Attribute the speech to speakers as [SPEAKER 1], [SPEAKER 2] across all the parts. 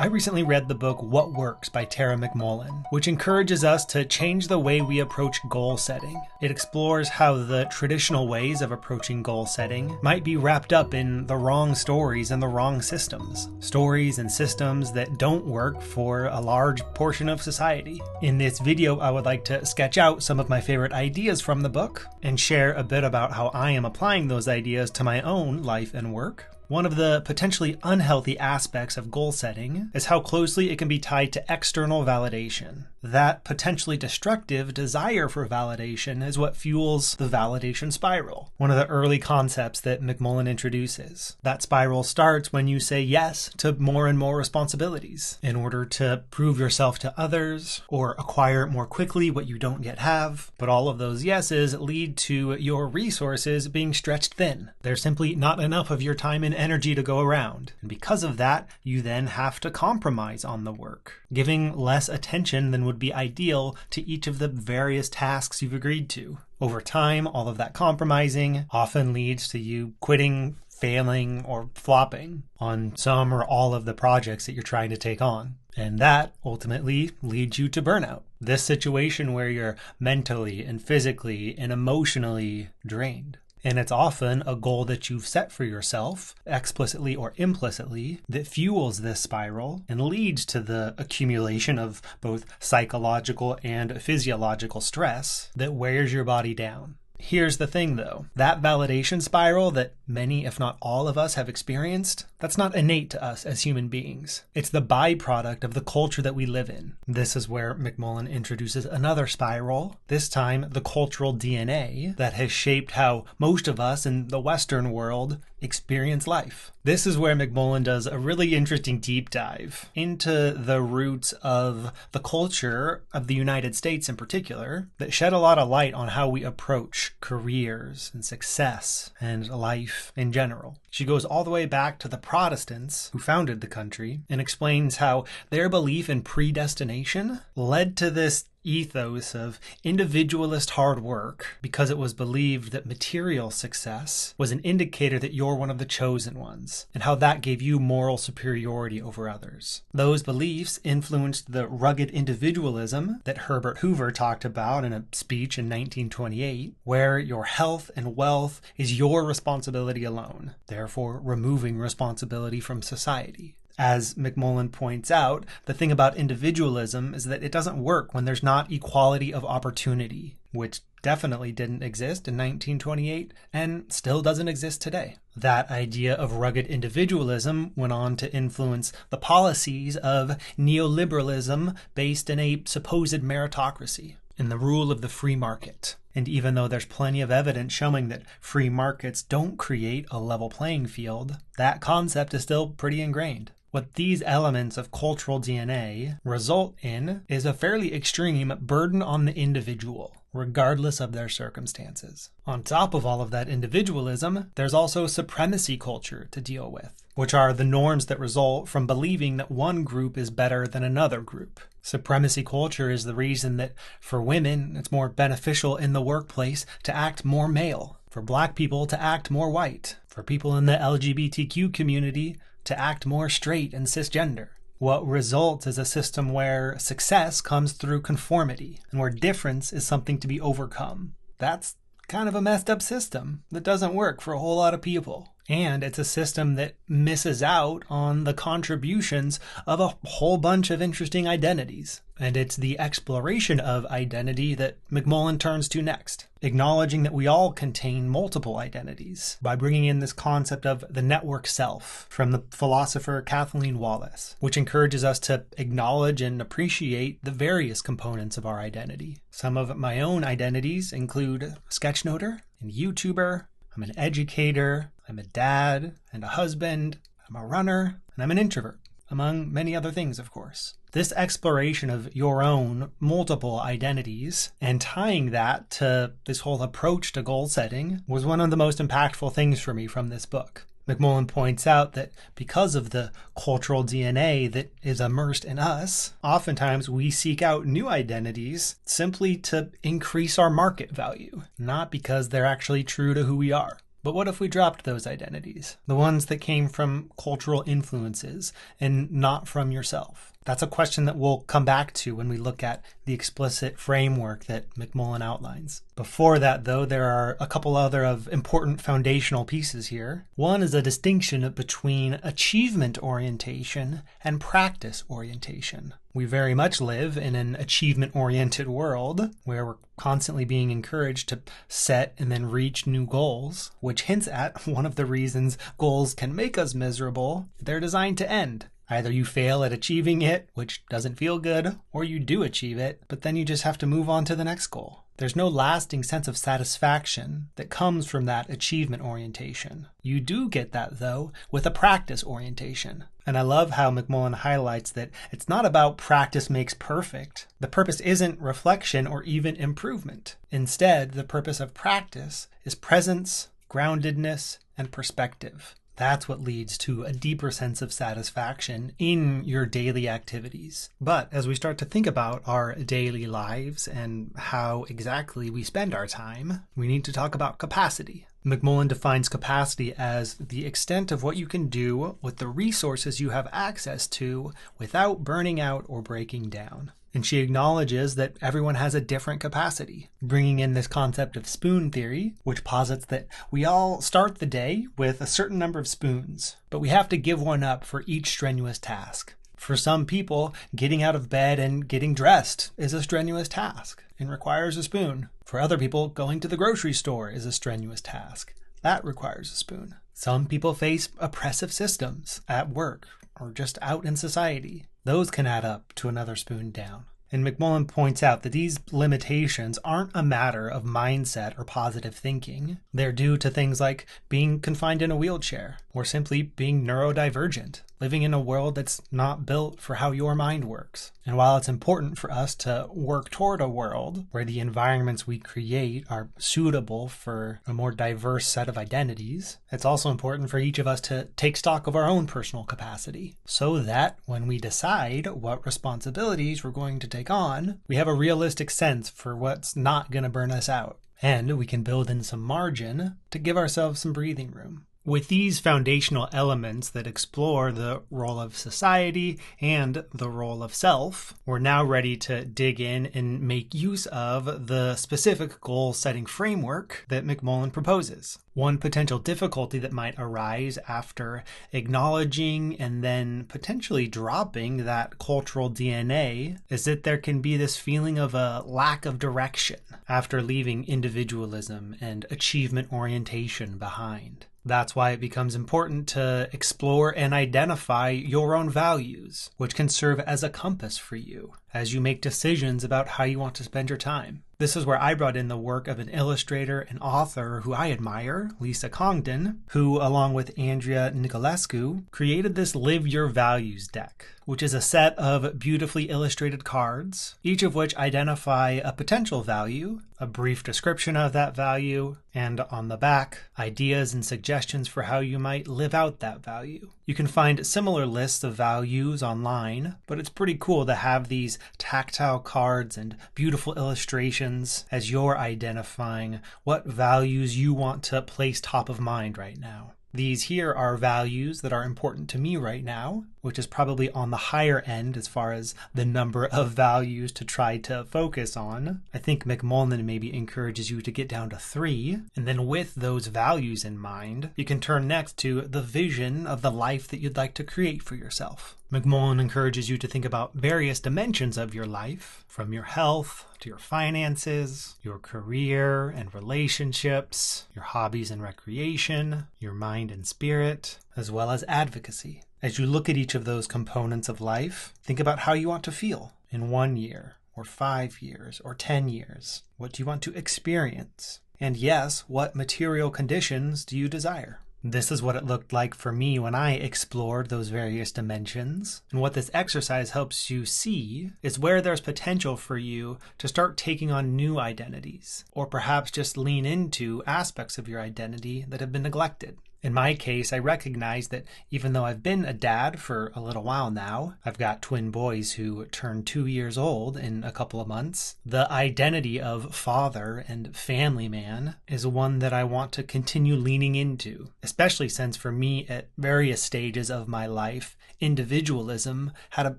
[SPEAKER 1] I recently read the book What Works by McMullin, which encourages us to change the way we approach goal setting. It explores how the traditional ways of approaching goal setting might be wrapped up in the wrong stories and the wrong systems. Stories and systems that don't work for a large portion of society. In this video, I would like to sketch out some of my favorite ideas from the book and share a bit about how I am applying those ideas to my own life and work. One of the potentially unhealthy aspects of goal setting is how closely it can be tied to external validation. That potentially destructive desire for validation is what fuels the validation spiral, one of the early concepts that McMullin introduces. That spiral starts when you say yes to more and more responsibilities in order to prove yourself to others or acquire more quickly what you don't yet have. But all of those yeses lead to your resources being stretched thin. There's simply not enough of your time and energy to go around. And because of that, you then have to compromise on the work, giving less attention than would be ideal to each of the various tasks you've agreed to. Over time, all of that compromising often leads to you quitting, failing, or flopping on some or all of the projects that you're trying to take on. And that ultimately leads you to burnout. This situation where you're mentally and physically and emotionally drained. And it's often a goal that you've set for yourself, explicitly or implicitly, that fuels this spiral and leads to the accumulation of both psychological and physiological stress that wears your body down. Here's the thing though, that validation spiral that many, if not all of us have experienced, that's not innate to us as human beings. It's the byproduct of the culture that we live in. This is where McMullin introduces another spiral, this time the cultural DNA that has shaped how most of us in the Western world experience life. This is where McMullin does a really interesting deep dive into the roots of the culture of the United States in particular that shed a lot of light on how we approach careers and success and life in general. She goes all the way back to the Protestants who founded the country and explains how their belief in predestination led to this ethos of individualist hard work because it was believed that material success was an indicator that you're one of the chosen ones, and how that gave you moral superiority over others. Those beliefs influenced the rugged individualism that Herbert Hoover talked about in a speech in 1928, where your health and wealth is your responsibility alone, therefore removing responsibility from society. As McMullin points out, the thing about individualism is that it doesn't work when there's not equality of opportunity, which definitely didn't exist in 1928 and still doesn't exist today. That idea of rugged individualism went on to influence the policies of neoliberalism based in a supposed meritocracy, in the rule of the free market. And even though there's plenty of evidence showing that free markets don't create a level playing field, that concept is still pretty ingrained. What these elements of cultural DNA result in is a fairly extreme burden on the individual, regardless of their circumstances. On top of all of that individualism, there's also supremacy culture to deal with, which are the norms that result from believing that one group is better than another group. Supremacy culture is the reason that for women, it's more beneficial in the workplace to act more male, for Black people to act more white, for people in the LGBTQ community to act more straight and cisgender. What results is a system where success comes through conformity and where difference is something to be overcome. That's kind of a messed up system that doesn't work for a whole lot of people. And it's a system that misses out on the contributions of a whole bunch of interesting identities. And it's the exploration of identity that McMullin turns to next, acknowledging that we all contain multiple identities by bringing in this concept of the network self from the philosopher Kathleen Wallace, which encourages us to acknowledge and appreciate the various components of our identity. Some of my own identities include sketchnoter and YouTuber. I'm an educator, I'm a dad and a husband, I'm a runner, and I'm an introvert, among many other things, of course. This exploration of your own multiple identities and tying that to this whole approach to goal setting was one of the most impactful things for me from this book. McMullin points out that because of the cultural DNA that is immersed in us, oftentimes we seek out new identities simply to increase our market value, not because they're actually true to who we are. But what if we dropped those identities? The ones that came from cultural influences and not from yourself? That's a question that we'll come back to when we look at the explicit framework that McMullin outlines. Before that, though, there are a couple other of important foundational pieces here. One is a distinction between achievement orientation and practice orientation. We very much live in an achievement-oriented world where we're constantly being encouraged to set and then reach new goals, which hints at one of the reasons goals can make us miserable. They're designed to end. Either you fail at achieving it, which doesn't feel good, or you do achieve it, but then you just have to move on to the next goal. There's no lasting sense of satisfaction that comes from that achievement orientation. You do get that, though, with a practice orientation. And I love how McMullin highlights that it's not about practice makes perfect. The purpose isn't reflection or even improvement. Instead, the purpose of practice is presence, groundedness, and perspective. That's what leads to a deeper sense of satisfaction in your daily activities. But as we start to think about our daily lives and how exactly we spend our time, we need to talk about capacity. McMullin defines capacity as the extent of what you can do with the resources you have access to without burning out or breaking down. And she acknowledges that everyone has a different capacity, bringing in this concept of spoon theory, which posits that we all start the day with a certain number of spoons, but we have to give one up for each strenuous task. For some people, getting out of bed and getting dressed is a strenuous task and requires a spoon. For other people, going to the grocery store is a strenuous task. That requires a spoon. Some people face oppressive systems at work or just out in society. Those can add up to another spoon down. And McMullin points out that these limitations aren't a matter of mindset or positive thinking. They're due to things like being confined in a wheelchair or simply being neurodivergent, living in a world that's not built for how your mind works. And while it's important for us to work toward a world where the environments we create are suitable for a more diverse set of identities, it's also important for each of us to take stock of our own personal capacity so that when we decide what responsibilities we're going to take on, we have a realistic sense for what's not going to burn us out. And we can build in some margin to give ourselves some breathing room. With these foundational elements that explore the role of society and the role of self, we're now ready to dig in and make use of the specific goal-setting framework that McMullin proposes. One potential difficulty that might arise after acknowledging and then potentially dropping that cultural DNA is that there can be this feeling of a lack of direction after leaving individualism and achievement orientation behind. That's why it becomes important to explore and identify your own values, which can serve as a compass for you as you make decisions about how you want to spend your time. This is where I brought in the work of an illustrator and author who I admire, Lisa Congdon, who, along with Andrea Niculescu, created this Live Your Values deck, which is a set of beautifully illustrated cards, each of which identify a potential value, a brief description of that value, and on the back, ideas and suggestions for how you might live out that value. You can find similar lists of values online, but it's pretty cool to have these tactile cards and beautiful illustrations as you're identifying what values you want to place top of mind right now. These here are values that are important to me right now, which is probably on the higher end as far as the number of values to try to focus on. I think McMullin maybe encourages you to get down to 3, and then with those values in mind, you can turn next to the vision of the life that you'd like to create for yourself. McMullin encourages you to think about various dimensions of your life, from your health to your finances, your career and relationships, your hobbies and recreation, your mind and spirit, as well as advocacy. As you look at each of those components of life, think about how you want to feel in 1 year, or 5 years, or 10 years. What do you want to experience? And yes, what material conditions do you desire? This is what it looked like for me when I explored those various dimensions. And what this exercise helps you see is where there's potential for you to start taking on new identities, or perhaps just lean into aspects of your identity that have been neglected. In my case, I recognize that even though I've been a dad for a little while now, I've got twin boys who turn 2 years old in a couple of months, the identity of father and family man is one that I want to continue leaning into, especially since for me at various stages of my life, individualism had a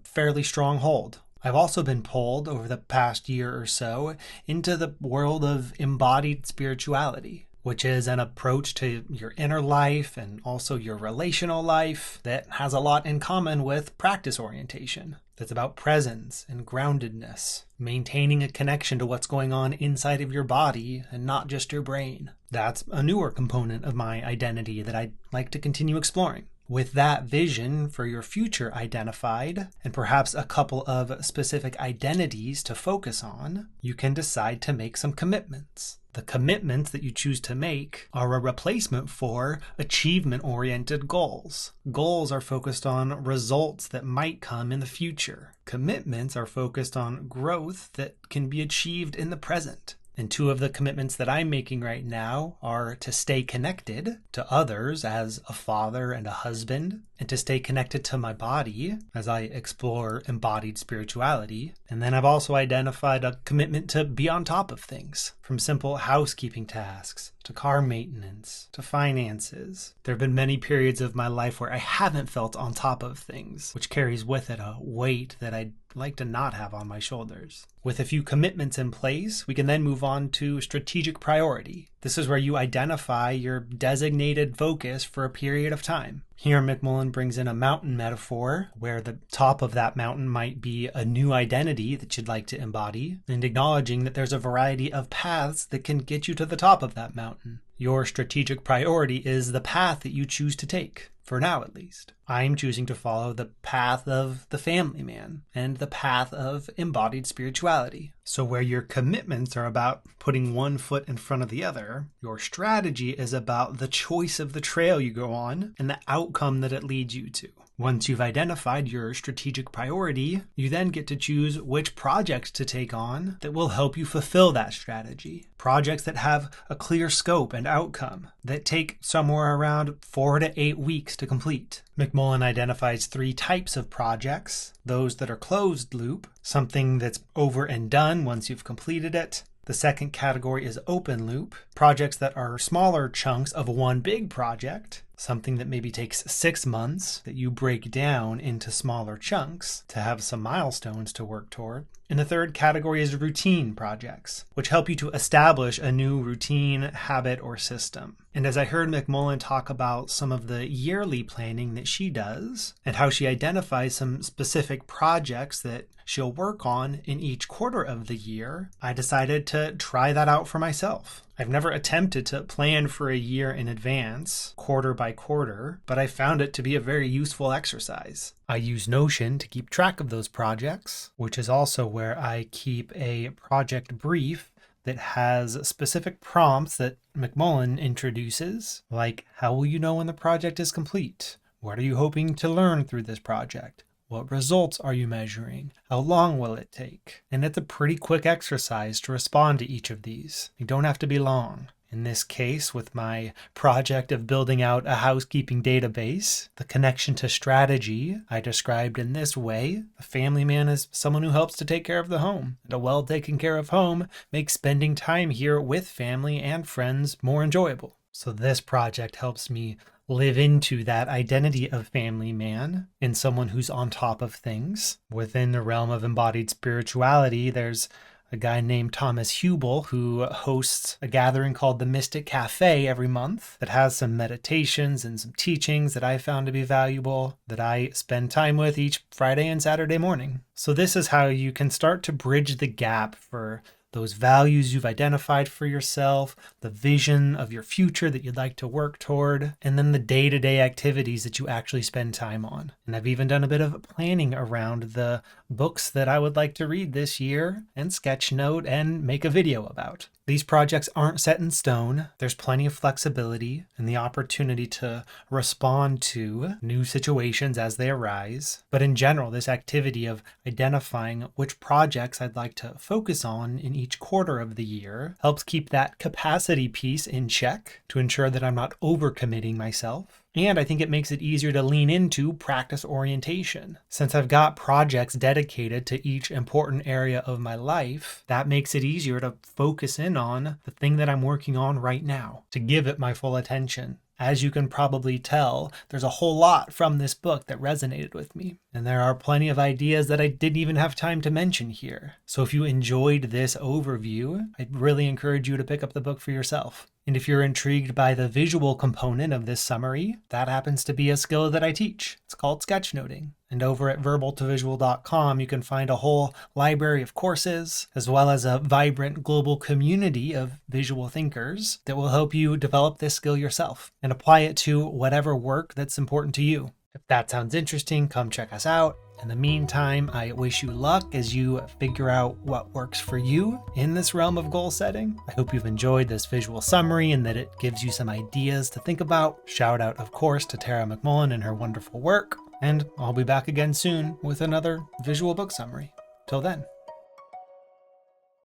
[SPEAKER 1] fairly strong hold. I've also been pulled over the past year or so into the world of embodied spirituality, which is an approach to your inner life and also your relational life that has a lot in common with practice orientation. That's about presence and groundedness, maintaining a connection to what's going on inside of your body and not just your brain. That's a newer component of my identity that I'd like to continue exploring. With that vision for your future identified, and perhaps a couple of specific identities to focus on, you can decide to make some commitments. The commitments that you choose to make are a replacement for achievement-oriented goals. Goals are focused on results that might come in the future. Commitments are focused on growth that can be achieved in the present. And two of the commitments that I'm making right now are to stay connected to others as a father and a husband, and to stay connected to my body as I explore embodied spirituality. And then I've also identified a commitment to be on top of things, from simple housekeeping tasks to car maintenance to finances. There have been many periods of my life where I haven't felt on top of things, which carries with it a weight that I'd like to not have on my shoulders. With a few commitments in place, we can then move on to strategic priority. This is where you identify your designated focus for a period of time. Here, McMullin brings in a mountain metaphor where the top of that mountain might be a new identity that you'd like to embody, and acknowledging that there's a variety of paths that can get you to the top of that mountain. Your strategic priority is the path that you choose to take, for now at least. I'm choosing to follow the path of the family man and the path of embodied spirituality. So where your commitments are about putting one foot in front of the other, your strategy is about the choice of the trail you go on and the outcome that it leads you to. Once you've identified your strategic priority, you then get to choose which projects to take on that will help you fulfill that strategy. Projects that have a clear scope and outcome that take somewhere around 4 to 8 weeks to complete. McMullin identifies 3 types of projects: those that are closed loop, something that's over and done once you've completed it. The second category is open loop, projects that are smaller chunks of one big project, something that maybe takes 6 months that you break down into smaller chunks to have some milestones to work toward. And the third category is routine projects, which help you to establish a new routine, habit, or system. And as I heard McMullin talk about some of the yearly planning that she does and how she identifies some specific projects that she'll work on in each quarter of the year, I decided to try that out for myself. I've never attempted to plan for a year in advance, quarter by quarter, but I found it to be a very useful exercise. I use Notion to keep track of those projects, which is also where I keep a project brief that has specific prompts that McMullin introduces, like how will you know when the project is complete? What are you hoping to learn through this project? What results are you measuring? How long will it take? And it's a pretty quick exercise to respond to each of these. They don't have to be long. In this case, with my project of building out a housekeeping database, the connection to strategy I described in this way: a family man is someone who helps to take care of the home, and a well taken care of home makes spending time here with family and friends more enjoyable. So this project helps me live into that identity of family man and someone who's on top of things. Within the realm of embodied spirituality, there's a guy named Thomas Hubel who hosts a gathering called the Mystic Cafe every month that has some meditations and some teachings that I found to be valuable that I spend time with each Friday and Saturday morning. So this is how you can start to bridge the gap for those values you've identified for yourself, the vision of your future that you'd like to work toward, and then the day-to-day activities that you actually spend time on. And I've even done a bit of planning around the books that I would like to read this year and sketchnote and make a video about. These projects aren't set in stone. There's plenty of flexibility and the opportunity to respond to new situations as they arise. But in general, this activity of identifying which projects I'd like to focus on in each quarter of the year helps keep that capacity piece in check to ensure that I'm not overcommitting myself. And I think it makes it easier to lean into practice orientation. Since I've got projects dedicated to each important area of my life, that makes it easier to focus in on the thing that I'm working on right now, to give it my full attention. As you can probably tell, there's a whole lot from this book that resonated with me. And there are plenty of ideas that I didn't even have time to mention here. So if you enjoyed this overview, I'd really encourage you to pick up the book for yourself. And if you're intrigued by the visual component of this summary, that happens to be a skill that I teach. It's called sketchnoting. And over at verbaltovisual.com, you can find a whole library of courses, as well as a vibrant global community of visual thinkers that will help you develop this skill yourself and apply it to whatever work that's important to you. If that sounds interesting, come check us out. In the meantime, I wish you luck as you figure out what works for you in this realm of goal setting. I hope you've enjoyed this visual summary and that it gives you some ideas to think about. Shout out, of course, to Tara McMullin and her wonderful work. And I'll be back again soon with another visual book summary. Till then.